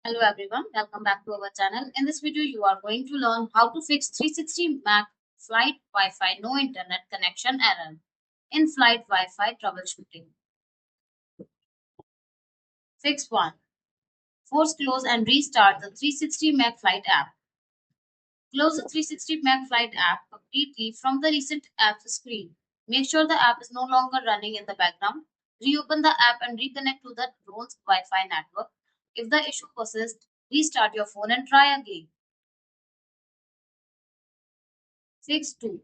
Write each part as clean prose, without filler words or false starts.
Hello everyone, welcome back to our channel. In this video, you are going to learn how to fix 360 Mach Flight Wi-Fi no internet connection error in Flight Wi-Fi troubleshooting. Fix 1. Force close and restart the 360 Mach Flight app. Close the 360 Mach Flight app completely from the recent apps screen. Make sure the app is no longer running in the background. Reopen the app and reconnect to the drone's Wi-Fi network. If the issue persists, restart your phone and try again. Fix 2.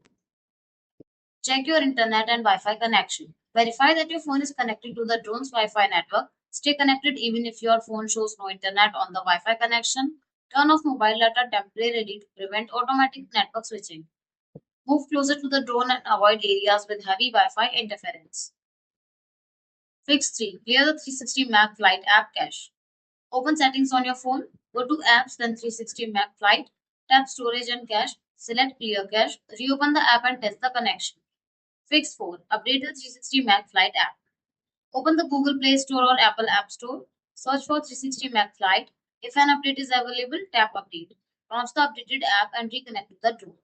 Check your internet and Wi-Fi connection. Verify that your phone is connected to the drone's Wi-Fi network. Stay connected even if your phone shows no internet on the Wi-Fi connection. Turn off mobile data temporarily to prevent automatic network switching. Move closer to the drone and avoid areas with heavy Wi-Fi interference. Fix 3. Clear the 360 Mach Flight app cache. Open settings on your phone. Go to apps, then 360 Mach Flight. Tap storage and cache. Select clear cache. Reopen the app and test the connection. Fix 4. Update the 360 Mach Flight app. Open the Google Play Store or Apple App Store. Search for 360 Mach Flight. If an update is available, tap Update. Launch the updated app and reconnect to the drone.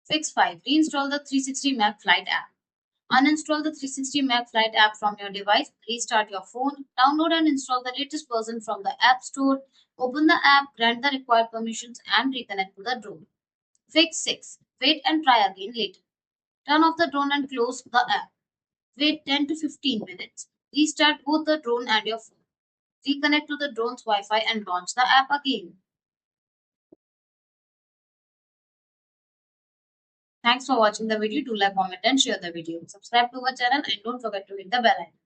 Fix 5. Reinstall the 360 Mach Flight app. Uninstall the 360 Mach Flight app from your device. Restart your phone. Download and install the latest version from the App Store. Open the app, grant the required permissions, and reconnect to the drone. Fix 6. Wait and try again later. Turn off the drone and close the app. Wait 10 to 15 minutes. Restart both the drone and your phone. Reconnect to the drone's Wi-Fi and launch the app again. Thanks for watching the video. Do like, comment and share the video. Subscribe to our channel and don't forget to hit the bell icon.